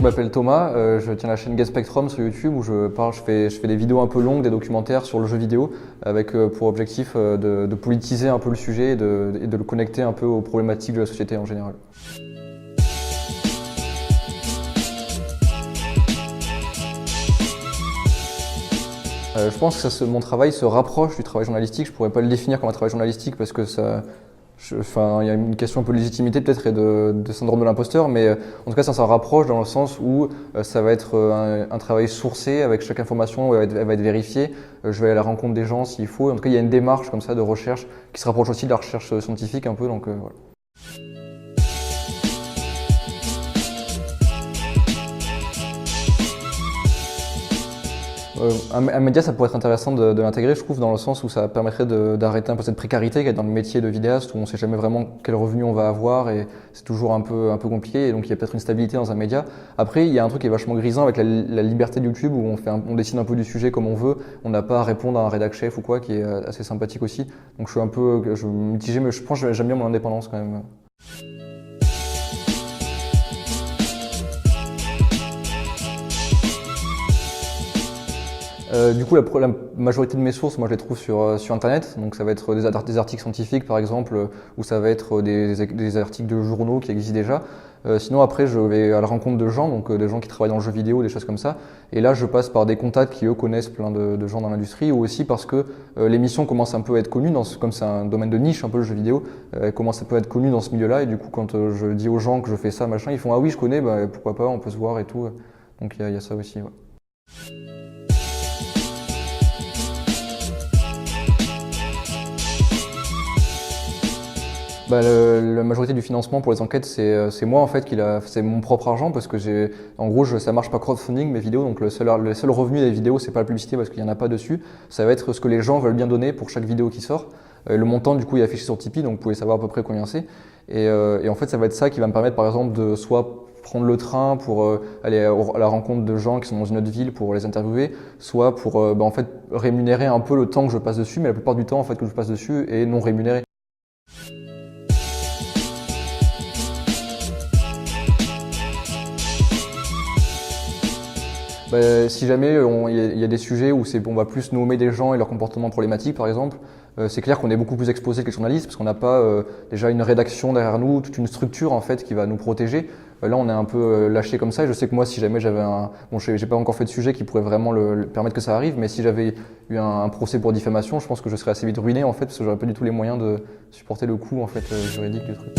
je m'appelle Thomas, je tiens la chaîne Get Spectrum sur YouTube où je fais des vidéos un peu longues, des documentaires sur le jeu vidéo avec pour objectif de politiser un peu le sujet et de le connecter un peu aux problématiques de la société en général. Je pense que mon travail se rapproche du travail journalistique. Je pourrais pas le définir comme un travail journalistique parce que il y a une question un peu de légitimité peut-être et de syndrome de l'imposteur, mais en tout cas ça s'en rapproche dans le sens où ça va être un travail sourcé avec chaque information, elle va être vérifiée. Je vais à la rencontre des gens s'il faut. En tout cas, il y a une démarche comme ça de recherche qui se rapproche aussi de la recherche scientifique un peu. Donc voilà. Un média, ça pourrait être intéressant de l'intégrer, je trouve, dans le sens où ça permettrait d'arrêter un peu cette précarité qu'il y a dans le métier de vidéaste où on ne sait jamais vraiment quel revenu on va avoir et c'est toujours un peu compliqué et donc il y a peut-être une stabilité dans un média. Après, il y a un truc qui est vachement grisant avec la liberté de YouTube où on décide un peu du sujet comme on veut, on n'a pas à répondre à un rédac chef ou quoi, qui est assez sympathique aussi. Donc je suis mitigé, mais je pense que j'aime bien mon indépendance quand même. Du coup, la majorité de mes sources, moi, je les trouve sur Internet. Donc, ça va être des articles scientifiques, par exemple, ou ça va être des articles de journaux qui existent déjà. Sinon, après, je vais à la rencontre de gens, donc des gens qui travaillent dans le jeu vidéo, des choses comme ça. Et là, je passe par des contacts qui, eux, connaissent plein de gens dans l'industrie, ou aussi parce que l'émission commence un peu à être connue, comme c'est un domaine de niche, un peu le jeu vidéo, elle commence un peu à être connue dans ce milieu-là. Et du coup, quand je dis aux gens que je fais ça, machin, ils font « Ah oui, je connais, bah, pourquoi pas, on peut se voir et tout ». Donc, il y a ça aussi, ouais. La majorité du financement pour les enquêtes, c'est moi en fait c'est mon propre argent parce que en gros, ça marche pas crowdfunding mes vidéos, donc le seul revenu des vidéos, c'est pas la publicité parce qu'il y en a pas dessus. Ça va être ce que les gens veulent bien donner pour chaque vidéo qui sort. Le montant du coup est affiché sur Tipeee, donc vous pouvez savoir à peu près combien c'est. Et en fait, ça va être ça qui va me permettre par exemple de soit prendre le train pour aller à la rencontre de gens qui sont dans une autre ville pour les interviewer, soit pour en fait rémunérer un peu le temps que je passe dessus, mais la plupart du temps en fait que je passe dessus est non rémunéré. Si jamais il y a des sujets où on va plus nommer des gens et leur comportement problématique, par exemple, c'est clair qu'on est beaucoup plus exposé que les journalistes parce qu'on n'a pas déjà une rédaction derrière nous, toute une structure en fait qui va nous protéger. Là, on est un peu lâché comme ça. Et je sais que moi, si jamais j'avais j'ai pas encore fait de sujet qui pourrait vraiment le permettre que ça arrive, mais si j'avais eu un procès pour diffamation, je pense que je serais assez vite ruiné en fait parce que j'aurais pas du tout les moyens de supporter le coût en fait juridique du truc.